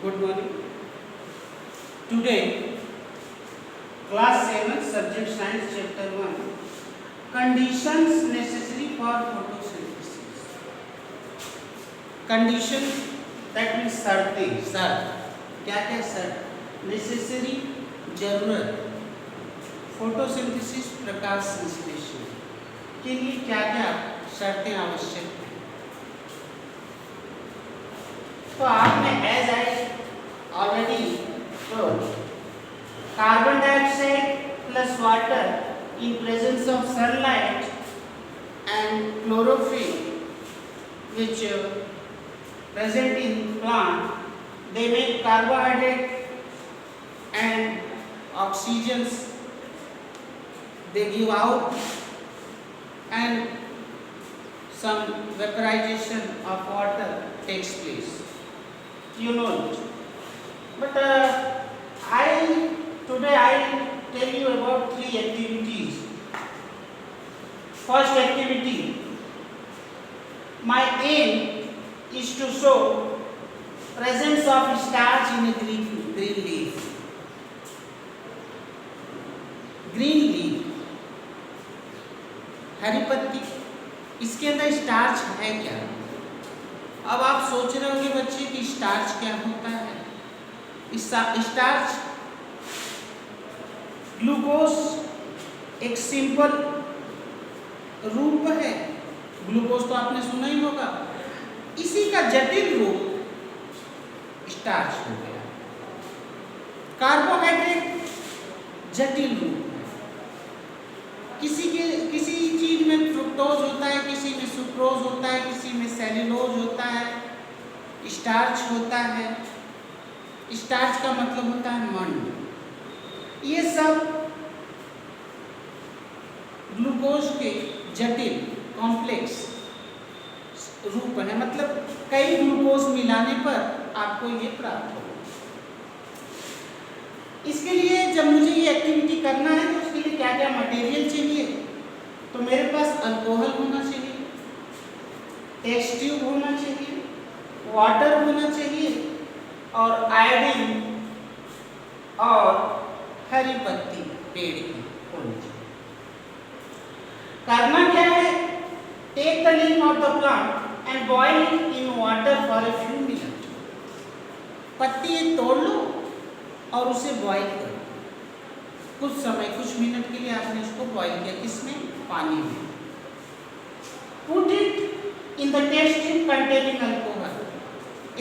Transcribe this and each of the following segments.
Good morning. Today, class 7, subject science, chapter 1. Conditions necessary for photosynthesis. Condition, that means शर्तें, शर्त, क्या क्या शर्त? Necessary, जरूरत. फोटोसिंथेसिस, प्रकाश संश्लेषण के लिए क्या क्या शर्तें आवश्यक हैं? तो आपने as I already told, carbon dioxide plus water in presence of sunlight and chlorophyll which present in plant, they make carbohydrate and oxygens they give out and some vaporization of water takes place. You know it. But today I tell you about 3 activities. First activity, my aim is to show presence of starch in a green leaf. Green leaf, हरी पत्ती, इसके अंदर starch है क्या? अब आप सोच रहे होंगे बच्चे कि स्टार्च क्या होता है? स्टार्च ग्लूकोज एक सिंपल रूप है, ग्लूकोज तो आपने सुना ही होगा, इसी का जटिल रूप स्टार्च हो गया। कार्बोहाइड्रेट जटिल रूप है, किसी चीज में फ्रुक्टोज होता है, किसी में सुक्रोज होता है, किसी में सेल्यूलोज होता है, स्टार्च होता है। स्टार्च का मतलब होता है मंड। ये सब ग्लूकोज के जटिल कॉम्प्लेक्स रूप है, मतलब कई ग्लूकोज मिलाने पर आपको ये प्राप्त होगा। इसके लिए जब मुझे ये एक्टिविटी करना है तो उसके लिए क्या क्या मटेरियल चाहिए? तो मेरे पास अल्कोहल होना चाहिए, टेस्ट ट्यूब होना चाहिए, वाटर होना चाहिए और आयोडीन और हरी पत्ती पेड़ की होनी चाहिए। करना क्या है? Take the leaf of the plant and boil it in water for a few minute. पत्ती एक तोड़ लो और उसे बॉईल करो कुछ समय, कुछ मिनट के लिए आपने उसको बॉईल किया, किसमें? पानी में। Put it in the test tube containing alcohol.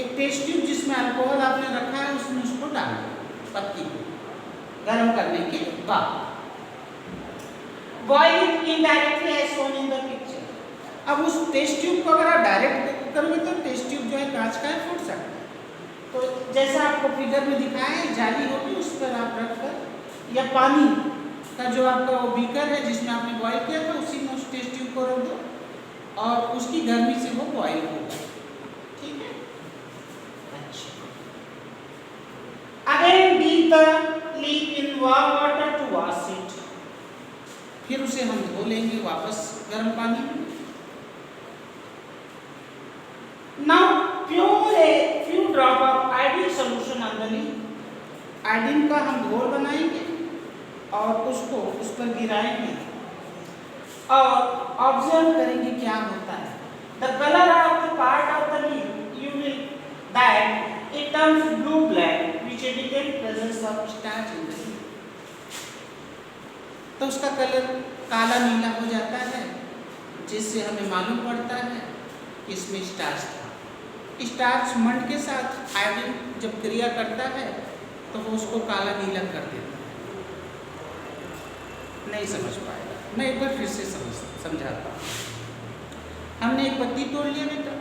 एक टेस्ट ट्यूब जिसमें अल्कोहल आपने रखा है उसमें उसको डाल दो, पत्ती को गर्म करने के बाद। Boil it indirectly as shown in the picture. अब उस टेस्ट ट्यूब को अगर आप डायरेक्ट करोगे तो टेस्ट ट्यूब जो है कांच का है, फूट सकता है। तो जैसा आपको फिगर में दिखाया है, जाली होगी उस पर आप रखकर, या पानी का जो आपका वो बीकर है जिसमें आपने बॉईल किया था उसी में उस टेस्ट ट्यूब को रख दो और उसकी गर्मी से वो बॉईल होगा। ठीक है? अच्छा, again dip the leaf in warm water to wash it. फिर उसे हम धो लेंगे वापस गर्म पानी में। Now pour a few drop of iodine solution on the leaf. Iodine का हम घोल बनाएंगे और उसको उस पर गिराएंगे और ऑब्जर्व करेंगे क्या होता है। The colour of the part of the leaf you will that it turns blue black which indicate presence of starch in the leaf. तो उसका कलर काला नीला हो जाता है, जिससे हमें मालूम पड़ता है कि इसमें स्टार्च था। स्टार्च मंड के साथ आयोडीन जब क्रिया करता है तो वो उसको काला नीला कर देता है। नहीं समझ पाएगा, मैं एक बार फिर से समझाता हूँ। हमने एक पत्ती तोड़ लिया बेटा,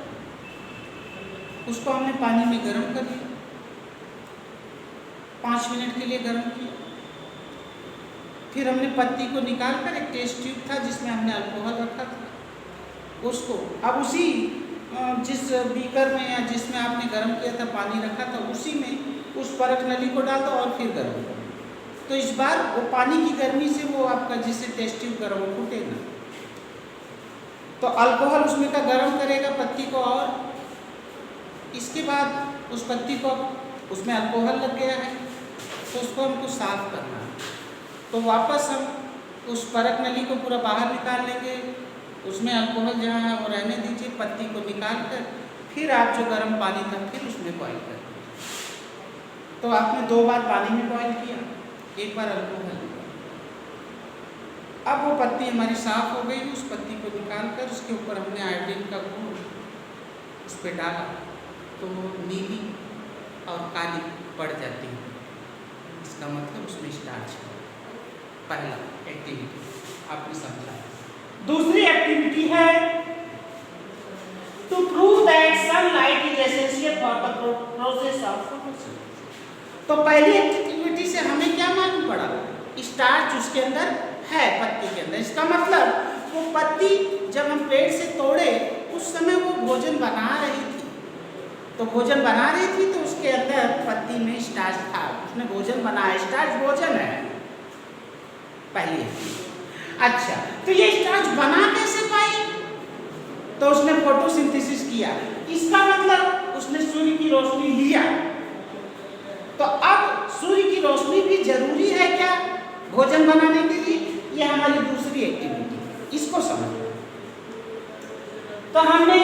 उसको हमने पानी में गर्म कर लिया, 5 मिनट के लिए गर्म किया। फिर हमने पत्ती को निकाल कर, एक टेस्ट ट्यूब था जिसमें हमने अल्कोहल रखा था उसको, अब उसी जिस बीकर में या जिसमें आपने गर्म किया था पानी रखा था उसी में उस परख नली को डाल दो और फिर गर्म करो। तो इस बार वो पानी की गर्मी से वो आपका जिससे टेस्ट ट्यूब गर्म फूटेगा। तो अल्कोहल उसमें का गर्म करेगा पत्ती को, और इसके बाद उस पत्ती को उसमें अल्कोहल लग गया है, तो उसको हमको साफ करना है। तो वापस हम उस परत नली को पूरा बाहर निकाल लेंगे, उसमें अल्कोहल जहाँ है वो रहने दीजिए, पत्ती को निकाल कर फिर आप जो गर्म पानी था फिर उसमें बॉयल कर दीजिए। तो आपने 2 बार पानी में बॉयल किया, 1 बार अल्कोहल। अब वो पत्ती हमारी साफ हो गई, उस पत्ती को निकाल कर उसके ऊपर हमने आयोडीन का घोल उस पर डाला, तो वो नीली और काली पड़ जाती है। इसका मतलब उसमें स्टार्च है। पहला एक्टिविटी आपने समझा। दूसरी एक्टिविटी है to prove that sunlight is essential for the process of photosynthesis. तो पहली एक्टिविटी से हमें क्या मालूम पड़ा? स्टार्च उसके अंदर है, पत्ती के अंदर। इसका मतलब वो पत्ती जब हम पेड़ से तोड़े उस समय वो भोजन बना रही थी, तो भोजन बना रही थी तो उसके अंदर पत्ती में स्टार्च था, उसने भोजन बनाया। स्टार्च भोजन है पहली। अच्छा, तो ये स्टार्च बना कैसे पाई? तो उसने फोटोसिंथेसिस किया। इसका मतलब उसने सूर्य की रोशनी लिया। तो अब सूर्य की रोशनी भी जरूरी है क्या भोजन बनाने के लिए? ये हमारी दूसरी एक्टिविटी, इसको समझो। तो हमने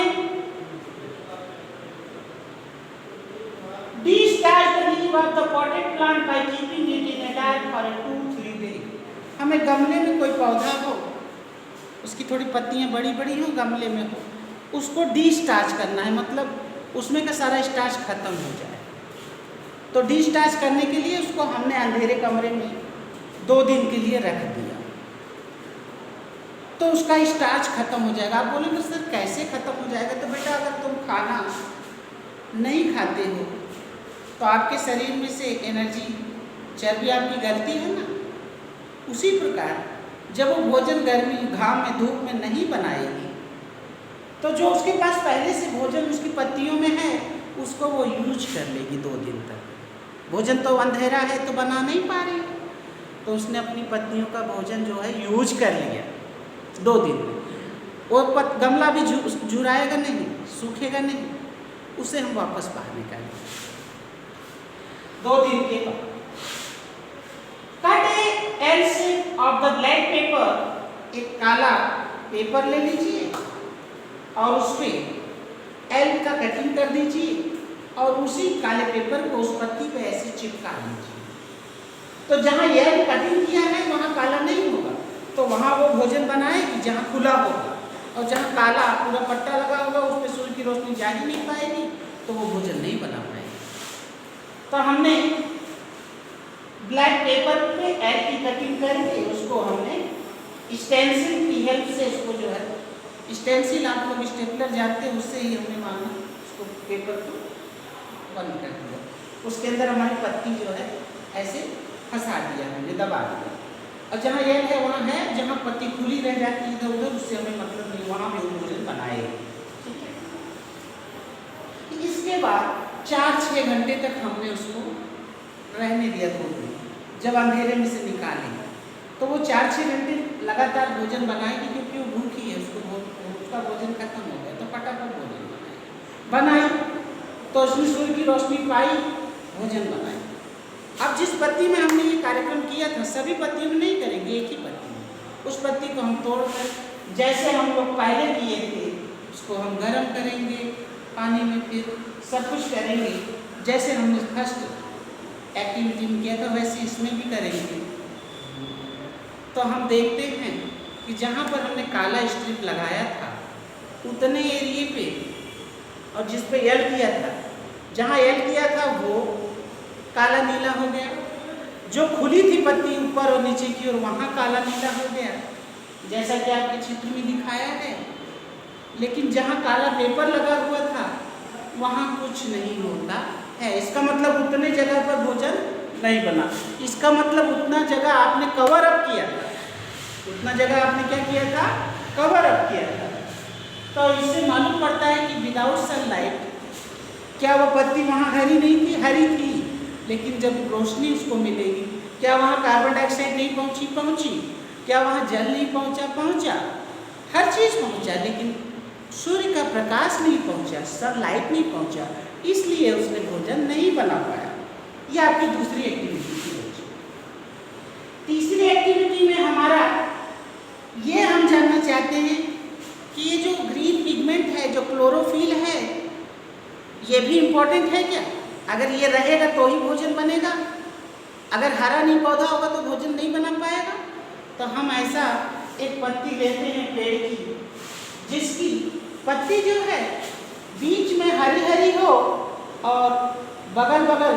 discharge the leaf of the potted plant by keeping it in a dark for 2-3 days. हमें गमले में कोई पौधा हो, उसकी थोड़ी पत्तियां बड़ी बड़ी हो, गमले में हो, उसको डिस्चार्ज करना है, मतलब उसमें का सारा स्टार्च खत्म हो जाए। तो डिस्चार्ज करने के लिए उसको हमने अंधेरे कमरे में 2 दिन के लिए रख दिया, तो उसका स्टार्च खत्म हो जाएगा। आप बोलेंगे सर कैसे खत्म हो जाएगा? तो बेटा अगर तुम खाना नहीं खाते हो तो आपके शरीर में से एनर्जी, चर्बी आपकी गलती है ना, उसी प्रकार जब वो भोजन गर्मी, घाम में, धूप में नहीं बनाएगी तो जो उसके पास पहले से भोजन उसकी पत्तियों में है उसको वो यूज कर लेगी 2 दिन तक। भोजन तो अंधेरा है तो बना नहीं पा रही, तो उसने अपनी पत्तियों का भोजन जो है यूज कर लिया 2 दिन में। वो गमला भी जुराएगा नहीं, सूखेगा नहीं, उसे हम वापस बाहर निकालेंगे 2 दिन के बाद। Cut A L shape of the black pepper, एक काला पेपर ले लीजिए और उस पर एल का कटिंग कर दीजिए और उसी काले पेपर को उस पत्ती पे ऐसे चिपका लीजिए। तो जहाँ एल कटिंग किया है वहाँ काला नहीं होगा, तो वहाँ वो भोजन बनाएगी जहाँ खुला होगा, और जहाँ काला पूरा पट्टा लगा होगा उस पर सूर्य की रोशनी जा ही नहीं पाएगी, तो वो भोजन नहीं बना पाएगी। तो हमने ब्लैक पेपर पे एल की कटिंग करके उसको हमने स्टेंसिल की हेल्प से उसको जो है, स्टेंसिल आप लोग स्टेपलर जानते हैं, उससे ही हमने माना उसको पेपर को बंद कर दिया। उसके अंदर हमारी पत्ती जो है ऐसे फंसा दिया, हमने दबा दिया, और जहाँ एल है वहाँ है, जहाँ पत्ती खुली रह जाती है इधर उधर उससे हमें मतलब नहीं, वहाँ भी वो भोजन बनाए। ठीक है, इसके बाद 4-6 घंटे तक हमने उसको रहने दिया धूप में। जब अंधेरे में से निकालेंगे तो वो 4-6 घंटे लगातार भोजन बनाएगी, क्योंकि वो भूखी है, उसका भोजन खत्म हो गया, तो फटाफट भोजन बनाई तो उसमें सूर्य की रोशनी पाई, भोजन बनाई। अब जिस पत्ती में हमने ये कार्यक्रम किया था, सभी पत्तियों में नहीं करेंगे, एक ही पत्ती में। उस पत्ती को हम तोड़कर जैसे हम लोग पहले किए थे उसको हम गर्म करेंगे पानी में, फिर सब कुछ करेंगे जैसे हमने फर्स्ट एक्टिविटी में किया था वैसे इसमें भी करेंगे। तो हम देखते हैं कि जहाँ पर हमने काला स्ट्रिप लगाया था उतने एरिए पे, और जिस पे एल किया था, जहाँ एल किया था वो काला नीला हो गया, जो खुली थी पत्ती ऊपर और नीचे की ओर वहाँ काला नीला हो गया, जैसा कि आपके चित्र में दिखाया है। लेकिन जहाँ काला पेपर लगा हुआ था वहाँ कुछ नहीं होता है। इसका मतलब उतने जगह पर भोजन नहीं बना, इसका मतलब उतना जगह आपने कवर अप किया था, उतना जगह आपने क्या किया था, कवर अप किया था। तो इससे मालूम पड़ता है कि विदाउट सनलाइट क्या वो पत्ती वहाँ हरी नहीं थी, हरी थी, लेकिन जब रोशनी उसको मिलेगी, क्या वहाँ कार्बन डाइऑक्साइड नहीं पहुँची, क्या वहाँ जल नहीं पहुँचा, हर चीज़ पहुँचा, लेकिन सूर्य का प्रकाश नहीं पहुँचा, सनलाइट नहीं पहुँचा, इसलिए उसने भोजन नहीं बना पाया। ये आपकी दूसरी एक्टिविटी थी बच्चों। तीसरी एक्टिविटी में हमारा ये हम जानना चाहते हैं कि ये जो ग्रीन पिगमेंट है, जो क्लोरोफिल है, ये भी इम्पोर्टेंट है क्या? अगर ये रहेगा तो ही भोजन बनेगा, अगर हरा नहीं पौधा होगा तो भोजन नहीं बना पाएगा। तो हम ऐसा एक पत्ती लेते हैं पेड़ की, जिसकी पत्ती जो है बीच में हरी हरी हो और बगल बगल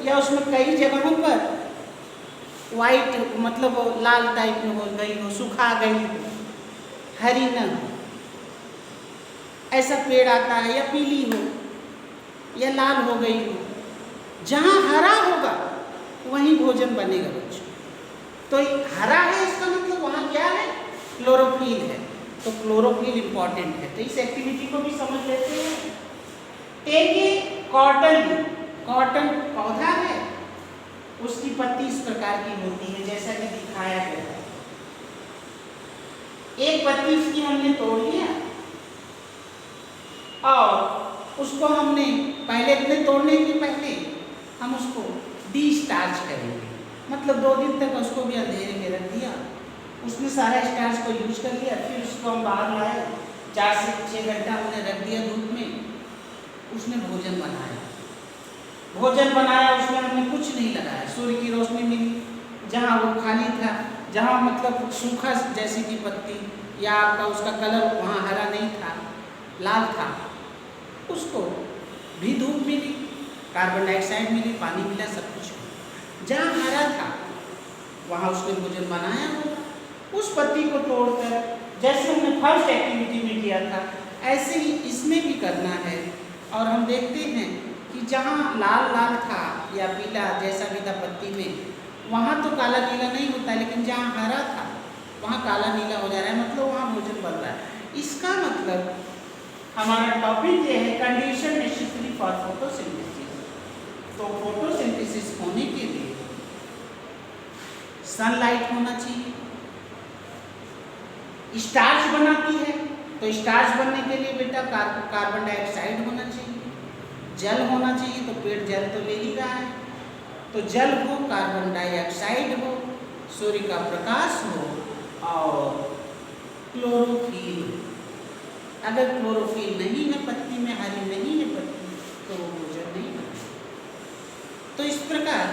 या उसमें कई जगहों पर वाइट मतलब लाल टाइप में हो गई हो, सुखा गई हो, हरी न हो, ऐसा पेड़ आता है, या पीली हो या लाल हो गई हो। जहाँ हरा होगा वहीं भोजन बनेगा बच्चों। तो हरा है इसका मतलब वहाँ क्या है? क्लोरोफिल है। तो क्लोरोफिल इंपॉर्टेंट है। तो इस एक्टिविटी को भी समझ लेते हैं। टेक ए कॉटन, कॉटन पौधा है, उसकी पत्ती इस प्रकार की होती है जैसा कि दिखाया गया है। एक पत्ती इसकी हमने तोड़ लिया और उसको हमने पहले अपने तोड़ने के पहले हम उसको डी-स्टार्च करेंगे, मतलब 2 दिन तक उसको भी अंधेरे में रख दिया, उसमें सारा स्टार्च को यूज कर लिया, फिर उसको हम बाहर लाए, 4 से 6 घंटा हमने रख दिया धूप में, उसने भोजन बनाया। भोजन बनाया उसमें हमने कुछ नहीं लगाया, सूर्य की रोशनी मिली, जहाँ वो खाली था, जहाँ मतलब सूखा जैसी की पत्ती या आपका उसका कलर वहाँ हरा नहीं था, लाल था, उसको भी धूप मिली, कार्बन डाइऑक्साइड मिली, पानी मिला, सब कुछ। जहाँ हरा था वहाँ उसने भोजन बनाया होगा। उस पत्ती को तोड़कर जैसे हमने फर्स्ट एक्टिविटी में किया था, ऐसे ही इसमें भी करना है। और हम देखते हैं कि जहाँ लाल लाल था या पीला जैसा भी था पत्ती में, वहाँ तो काला नीला नहीं होता, लेकिन जहाँ हरा था वहाँ काला नीला हो जा रहा है, मतलब वहाँ भोजन बन रहा है। इसका मतलब हमारा टॉपिक ये है कंडीशन नेसेसरी फॉर फोटोसिंथेसिस। तो फोटोसिंथेसिस होने के लिए सनलाइट होना चाहिए, स्टार्च बनाती है, तो स्टार्च बनने के लिए बेटा कार्बन डाइऑक्साइड होना चाहिए, जल होना चाहिए, तो पेड़ जल तो ले ही रहा है, तो जल हो, कार्बन डाइऑक्साइड हो, सूर्य का प्रकाश हो और क्लोरोफिल। अगर क्लोरोफिल नहीं है पत्ती में, हरी नहीं है पत्ती, तो वो भोजन नहीं बनेगा। तो इस प्रकार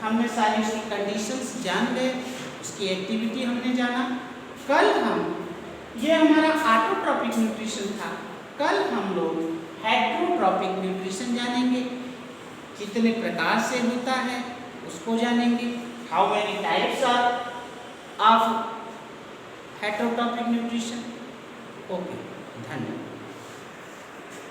हमने सारी उसकी कंडीशंस जान गए, उसकी एक्टिविटी हमने जाना। कल हम, ये हमारा ऑटोट्रॉपिक न्यूट्रिशन था, कल हम लोग हेटेरोट्रॉपिक न्यूट्रिशन जानेंगे, कितने प्रकार से होता है उसको जानेंगे। How many types are of heterotrophic nutrition. Okay, धन्यवाद।